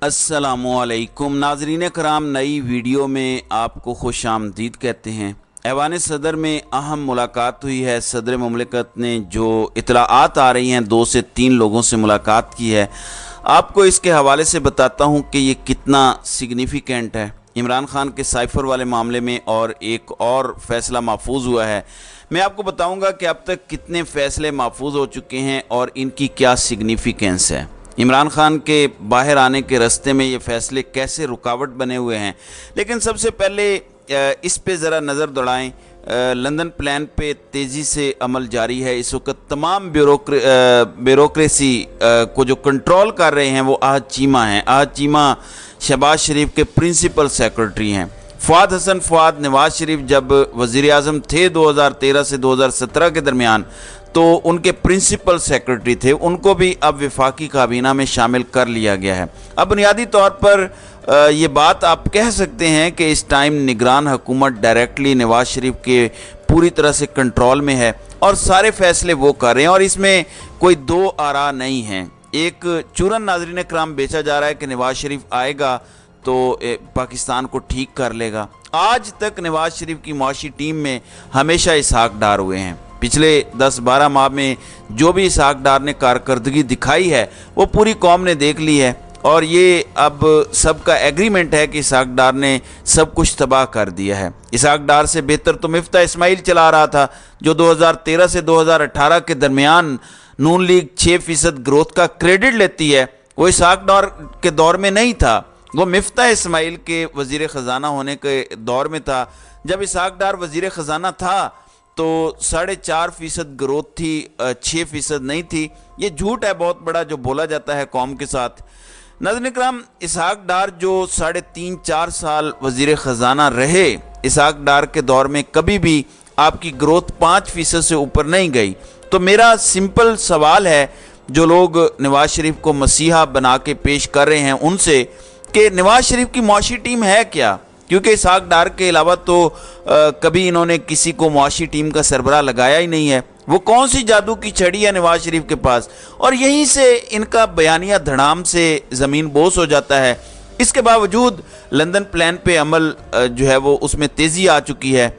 अस्सलामुअलैकुम नाज़रीन कराम, नई वीडियो में आपको खुश आमदीद कहते हैं। ऐवान सदर में अहम मुलाकात हुई है। सदर मुमलिकत ने जो इतलाआत आ रही हैं 2 से 3 लोगों से मुलाकात की है। आपको इसके हवाले से बताता हूं कि ये कितना सिग्निफिकेंट है। इमरान खान के साइफ़र वाले मामले में और एक और फ़ैसला महफूज हुआ है। मैं आपको बताऊंगा कि अब तक कितने फ़ैसले महफूज हो चुके हैं और इनकी क्या सिग्निफिकेंस है। इमरान खान के बाहर आने के रास्ते में ये फ़ैसले कैसे रुकावट बने हुए हैं। लेकिन सबसे पहले इस पे ज़रा नज़र दौड़ाएं। लंदन प्लान पे तेज़ी से अमल जारी है। इस वक्त तमाम ब्यूरोक्रेसी को जो कंट्रोल कर रहे हैं वो आहद चीमा हैं। आहद चीमा शहबाज शरीफ के प्रिंसिपल सेक्रेटरी हैं। फ़वाद हसन फ़वाद नवाज़ शरीफ जब वज़ीर आज़म थे 2013 से 2017 के दरमियान, तो उनके प्रिंसिपल सेक्रेटरी थे। उनको भी अब वफाकी काबीना में शामिल कर लिया गया है। अब बुनियादी तौर पर ये बात आप कह सकते हैं कि इस टाइम निगरान हुकूमत डायरेक्टली नवाज़ शरीफ के पूरी तरह से कंट्रोल में है और सारे फ़ैसले वो कर रहे हैं और इसमें कोई दो आरा नहीं हैं। एक चूरन नाज़रीन कराम बेचा जा रहा है कि नवाज़ शरीफ आएगा तो पाकिस्तान को ठीक कर लेगा। आज तक नवाज़ शरीफ की मुआशी टीम में हमेशा इसहाक डार हुए हैं। पिछले 10-12 माह में जो भी इसहाक डार ने कारकर्दगी दिखाई है वो पूरी कौम ने देख ली है और ये अब सबका एग्रीमेंट है कि इसहाक डार ने सब कुछ तबाह कर दिया है। इसहाक डार से बेहतर तो मिफ्ता इस्माइल चला रहा था, जो 2013 से 2018 के दरमियान नून लीग 6% ग्रोथ का क्रेडिट लेती है। वो इसहाक डार के दौर में नहीं था, वो मिफ्ता इस्माइल के वज़ीर ख़जाना होने के दौर में था। जब इसहाक डार वज़ीर ख़जाना था तो 4.5% ग्रोथ थी, 6% नहीं थी। ये झूठ है बहुत बड़ा जो बोला जाता है कौम के साथ। नाज़रीन कराम, इसहाक डार जो 3.5-4 साल वज़ीर ख़जाना रहे, इसहाक डार के दौर में कभी भी आपकी ग्रोथ 5% से ऊपर नहीं गई। तो मेरा सिंपल सवाल है जो लोग नवाज़ शरीफ को मसीहा बना के पेश कर रहे हैं उनसे, कि नवाज़ शरीफ की मुआशी टीम है क्या? क्योंकि इसहाक डार के अलावा तो कभी इन्होंने किसी को मुआशी टीम का सरबराह लगाया ही नहीं है। वो कौन सी जादू की छड़ी है नवाज़ शरीफ के पास? और यहीं से इनका बयानिया धड़ाम से ज़मीन बोस हो जाता है। इसके बावजूद लंदन प्लान पे अमल जो है वो उसमें तेज़ी आ चुकी है।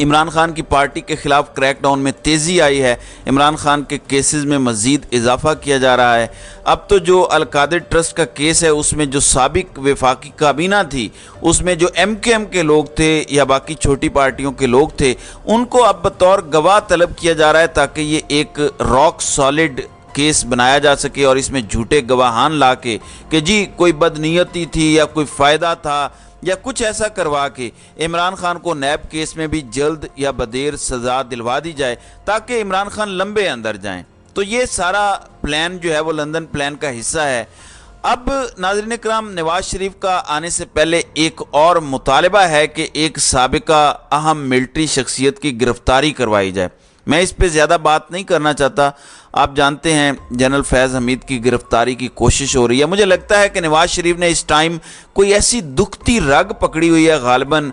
इमरान खान की पार्टी के ख़िलाफ़ क्रैकडाउन में तेज़ी आई है। इमरान खान के केसेस में मज़ीद इजाफ़ा किया जा रहा है। अब तो जो अल-कादिर ट्रस्ट का केस है उसमें जो साबिक वफाकी काबीना थी, उसमें जो MKM के लोग थे या बाकी छोटी पार्टियों के लोग थे, उनको अब बतौर गवाह तलब किया जा रहा है ताकि ये एक रॉक सॉलिड केस बनाया जा सके और इसमें झूठे गवाहान ला के कि जी कोई बदनीयती थी या कोई फ़ायदा था या कुछ ऐसा करवा के इमरान खान को नैब केस में भी जल्द या बदेर सज़ा दिलवा दी जाए ताकि इमरान खान लंबे अंदर जाएं। तो ये सारा प्लान जो है वो लंदन प्लान का हिस्सा है। अब नाज़रीन कराम, नवाज़ शरीफ का आने से पहले एक और मुतालबा है कि एक साबिका अहम मिलिट्री शख्सियत की गिरफ्तारी करवाई जाए। मैं इस पे ज़्यादा बात नहीं करना चाहता। आप जानते हैं जनरल फैज़ हमीद की गिरफ्तारी की कोशिश हो रही है। मुझे लगता है कि नवाज़ शरीफ ने इस टाइम कोई ऐसी दुखती रग पकड़ी हुई है, गालिबन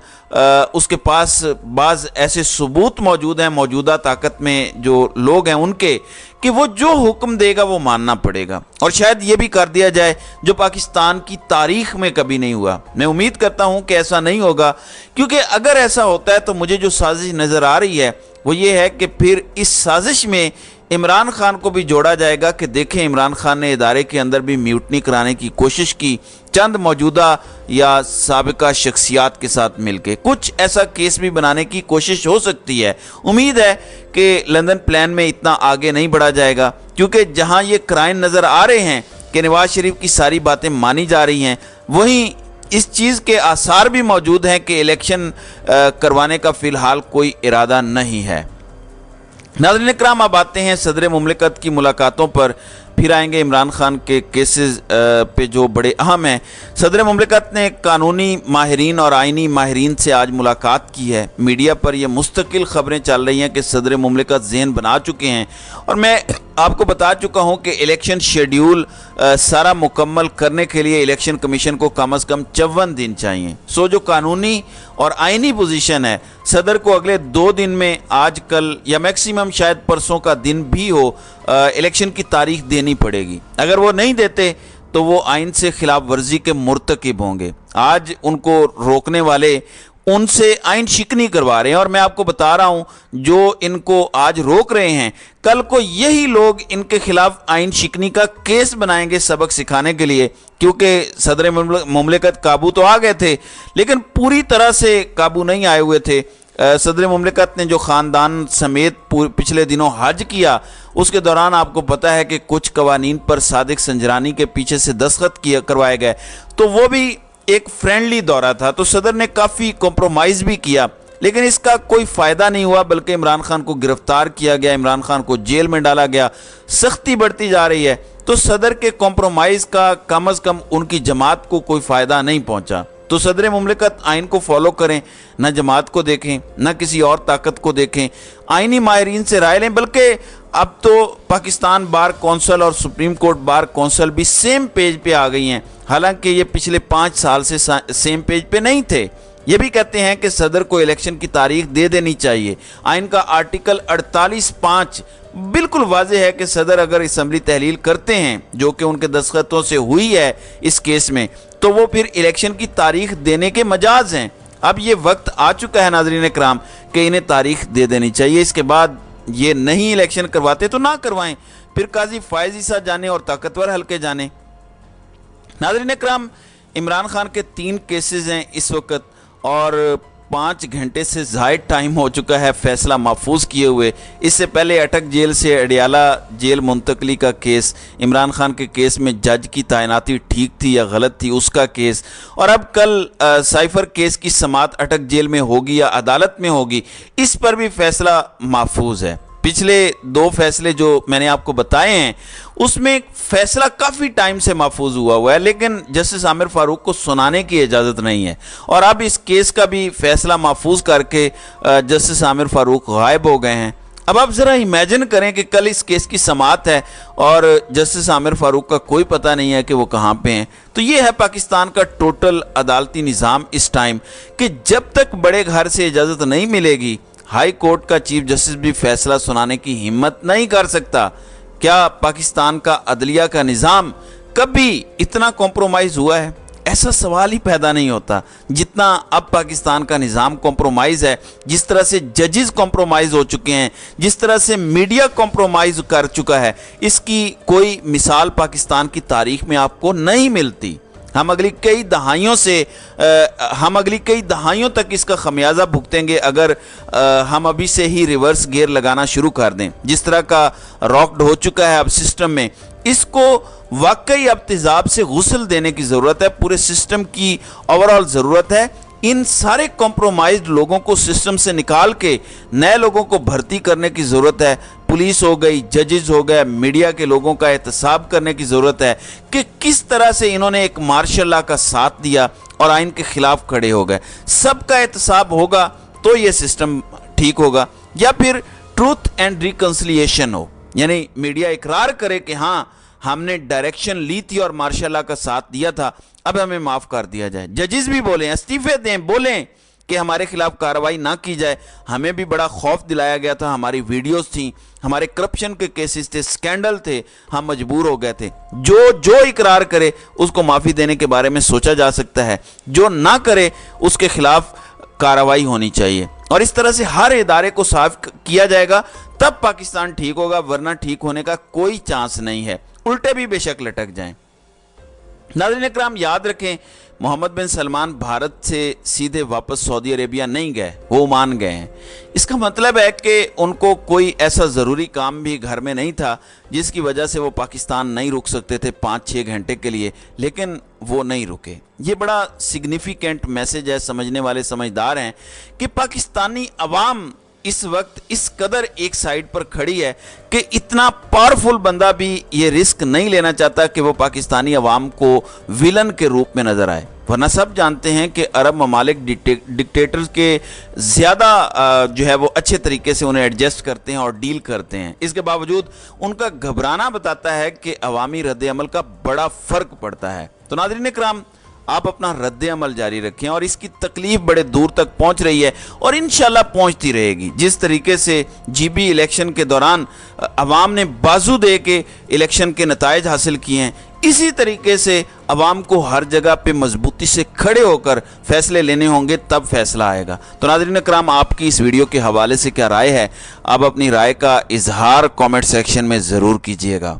उसके पास बाज़ ऐसे सबूत मौजूद हैं मौजूदा ताकत में जो लोग हैं उनके, कि वो जो हुक्म देगा वो मानना पड़ेगा और शायद ये भी कर दिया जाए जो पाकिस्तान की तारीख़ में कभी नहीं हुआ। मैं उम्मीद करता हूँ कि ऐसा नहीं होगा, क्योंकि अगर ऐसा होता है तो मुझे जो साजिश नज़र आ रही है वो ये है कि फिर इस साजिश में इमरान खान को भी जोड़ा जाएगा कि देखें इमरान खान ने इदारे के अंदर भी म्यूटनी कराने की कोशिश की चंद मौजूदा या साबिका शख्सियात के साथ मिलके। कुछ ऐसा केस भी बनाने की कोशिश हो सकती है। उम्मीद है कि लंदन प्लान में इतना आगे नहीं बढ़ा जाएगा, क्योंकि जहां ये क्राइम नज़र आ रहे हैं कि नवाज़ शरीफ की सारी बातें मानी जा रही हैं, वहीं इस चीज़ के आसार भी मौजूद हैं कि इलेक्शन करवाने का फ़िलहाल कोई इरादा नहीं है। नाज़रीन कराम, अब आते हैं सदर मुमलिकत की मुलाकातों पर। फिर आएंगे इमरान खान के केसेस पे जो बड़े अहम हैं। सदर मुमलिकत ने कानूनी माहिरीन और आइनी माहिरीन से आज मुलाकात की है। मीडिया पर यह मुस्तकिल ख़बरें चल रही हैं कि सदर मुमलिकत ज़हन बना चुके हैं और मैं आपको बता चुका हूं कि इलेक्शन शेड्यूल सारा मुकम्मल करने के लिए इलेक्शन कमीशन को कम अज़ कम 54 दिन चाहिए। सो जो कानूनी और आइनी पोजीशन है, सदर को अगले 2 दिन में, आज कल या मैक्सिमम शायद परसों का दिन भी हो, इलेक्शन की तारीख देनी पड़ेगी। अगर वो नहीं देते تو وہ آئین سے خلاف ورزی کے مرتکب ہوں گے۔ آج ان کو روکنے والے ان سے آئین شکنی کروا رہے ہیں، اور میں آپ کو بتا رہا ہوں جو ان کو آج روک رہے ہیں کل کو یہی لوگ ان کے خلاف آئین شکنی کا کیس بنائیں گے سبق سکھانے کے لیے، کیونکہ صدر مملکت قابو تو آ گئے تھے لیکن پوری طرح سے قابو نہیں آئے ہوئے تھے۔ صدر مملکت نے جو خاندان سمیت پچھلے دنوں حج کیا، اس کے دوران آپ کو پتہ ہے کہ کچھ قوانین پر صادق سنجرانی کے پیچھے سے دستخط کروائے گئے، تو وہ بھی ایک فرینڈلی دورہ تھا، تو صدر نے کافی کمپرومائز بھی کیا، لیکن اس کا کوئی فائدہ نہیں ہوا، بلکہ عمران خان کو گرفتار کیا گیا، عمران خان کو جیل میں ڈالا گیا، سختی بڑھتی جا رہی ہے۔ تو صدر کے کمپرومائز کا کم از کم ان کی جماعت کو کوئی فائدہ نہیں پہنچا۔ تو صدر مملکت آئین کو فالو کریں، نہ جماعت کو دیکھیں، نہ کسی اور طاقت کو دیکھیں، آئینی ماہرین سے رائے لیں، بلکہ اب تو پاکستان بار کونسل اور سپریم کورٹ بار کونسل بھی سیم پیج پہ آ گئی ہیں، حالانکہ یہ پچھلے 5 سال سے سیم پیج پہ نہیں تھے۔ یہ بھی کہتے ہیں کہ صدر کو الیکشن کی تاریخ دے دینی چاہیے۔ آئین کا آرٹیکل 48(5) بالکل واضح ہے کہ صدر اگر اسمبلی تحلیل کرتے ہیں، جو کہ ان کے دستخطوں سے ہوئی ہے اس کیس میں، تو وہ پھر الیکشن کی تاریخ دینے کے مجاز ہیں۔ اب یہ وقت آ چکا ہے ناظرین کرام کہ انہیں تاریخ دے دینی چاہیے، اس کے بعد یہ نہیں الیکشن کرواتے تو نہ کروائیں، پھر قاضی فائز عیسیٰ جانے اور طاقتور حلقے جانے۔ ناظرین کرام، عمران خان کے 3 کیسز ہیں اس وقت، اور 5 گھنٹے سے زائد ٹائم ہو چکا ہے فیصلہ محفوظ کیے ہوئے۔ اس سے پہلے اٹک جیل سے اڈیالہ جیل منتقلی کا کیس، عمران خان کے کیس میں جج کی تعیناتی ٹھیک تھی یا غلط تھی اس کا کیس، اور اب کل سائفر کیس کی سماعت اٹک جیل میں ہوگی یا عدالت میں ہوگی، اس پر بھی فیصلہ محفوظ ہے۔ پچھلے 2 فیصلے جو میں نے آپ کو بتائے ہیں اس میں فیصلہ کافی ٹائم سے محفوظ ہوا ہے، لیکن جسٹس عامر فاروق کو سنانے کی اجازت نہیں ہے، اور اب اس کیس کا بھی فیصلہ محفوظ کر کے جسٹس عامر فاروق غائب ہو گئے ہیں۔ اب آپ ذرا امیجن کریں کہ کل اس کیس کی سماعت ہے اور جسٹس عامر فاروق کا کوئی پتہ نہیں ہے کہ وہ کہاں پہ ہیں۔ تو یہ ہے پاکستان کا ٹوٹل عدالتی نظام اس ٹائم، کہ جب تک بڑے گھر سے اجازت نہیں ملے گی ہائی کورٹ کا چیف جسٹس بھی فیصلہ سنانے کی ہمت نہیں کر سکتا۔ کیا پاکستان کا عدلیہ کا نظام کبھی اتنا کمپرومائز ہوا ہے؟ ایسا سوال ہی پیدا نہیں ہوتا جتنا اب پاکستان کا نظام کمپرومائز ہے، جس طرح سے ججز کمپرومائز ہو چکے ہیں، جس طرح سے میڈیا کمپرومائز کر چکا ہے، اس کی کوئی مثال پاکستان کی تاریخ میں آپ کو نہیں ملتی۔ ہم اگلی کئی دہائیوں تک اس کا خمیازہ بھگتیں گے اگر ہم ابھی سے ہی ریورس گیئر لگانا شروع کر دیں۔ جس طرح کا راکڈ ہو چکا ہے اب سسٹم میں، اس کو واقعی اب تیزاب سے غسل دینے کی ضرورت ہے، پورے سسٹم کی اوورآل ضرورت ہے۔ ان سارے کمپرومائزڈ لوگوں کو سسٹم سے نکال کے نئے لوگوں کو بھرتی کرنے کی ضرورت ہے۔ پولیس ہو گئی، ججز ہو گئے، میڈیا کے لوگوں کا احتساب کرنے کی ضرورت ہے کہ کس طرح سے انہوں نے ایک مارشل لا کا ساتھ دیا اور آئین کے خلاف کھڑے ہو گئے۔ سب کا احتساب ہوگا تو یہ سسٹم ٹھیک ہوگا، یا پھر ٹروتھ اینڈ ریکنسلیشن ہو، یعنی میڈیا اقرار کرے کہ ہاں ہم نے ڈائریکشن لی تھی اور مارشل لا کا ساتھ دیا تھا، اب ہمیں معاف کر دیا جائے۔ ججز بھی بولیں، استعفے دیں، بولیں کہ ہمارے خلاف کارروائی نہ کی جائے، ہمیں بھی بڑا خوف دلایا گیا تھا، ہماری ویڈیوز تھیں، ہمارے کرپشن کے کیسز تھے، سکینڈل تھے، ہم مجبور ہو گئے تھے۔ جو اقرار کرے اس کو معافی دینے کے بارے میں سوچا جا سکتا ہے، جو نہ کرے اس کے خلاف کارروائی ہونی چاہیے، اور اس طرح سے ہر ادارے کو صاف کیا جائے گا، تب پاکستان ٹھیک ہوگا، ورنہ ٹھیک ہونے کا کوئی چانس نہیں ہے، الٹے بھی بے شک لٹک جائیں۔ ناظرین اکرام، یاد رکھیں محمد بن سلمان بھارت سے سیدھے واپس سعودی عربیہ نہیں گئے، وہ عمان گئے ہیں۔ اس کا مطلب ہے کہ ان کو کوئی ایسا ضروری کام بھی گھر میں نہیں تھا جس کی وجہ سے وہ پاکستان نہیں رک سکتے تھے 5-6 گھنٹے کے لیے، لیکن وہ نہیں رکے۔ یہ بڑا سگنیفیکنٹ میسج ہے، سمجھنے والے سمجھدار ہیں کہ پاکستانی عوام اس وقت اس قدر ایک سائیڈ پر کھڑی ہے کہ اتنا پاورفل بندہ بھی یہ رسک نہیں لینا چاہتا کہ وہ پاکستانی عوام کو ویلن کے روپ میں نظر آئے، ورنہ سب جانتے ہیں کہ عرب ممالک ڈکٹیٹرز کے زیادہ جو ہے وہ اچھے طریقے سے انہیں ایڈجسٹ کرتے ہیں اور ڈیل کرتے ہیں۔ اس کے باوجود ان کا گھبرانا بتاتا ہے کہ عوامی رد عمل کا بڑا فرق پڑتا ہے۔ تو ناظرین اکرام، آپ اپنا رد عمل جاری رکھیں، اور اس کی تکلیف بڑے دور تک پہنچ رہی ہے اور انشاءاللہ پہنچتی رہے گی۔ جس طریقے سے جی بی الیکشن کے دوران عوام نے بازو دے کے الیکشن کے نتائج حاصل کیے ہیں، इसी तरीके से अवाम को हर जगह पे मजबूती से खड़े होकर फैसले लेने होंगे, तब फैसला आएगा। तो नाज़रीन कराम, आपकी इस वीडियो के हवाले से क्या राय है? आप अपनी राय का इजहार कमेंट सेक्शन में ज़रूर कीजिएगा।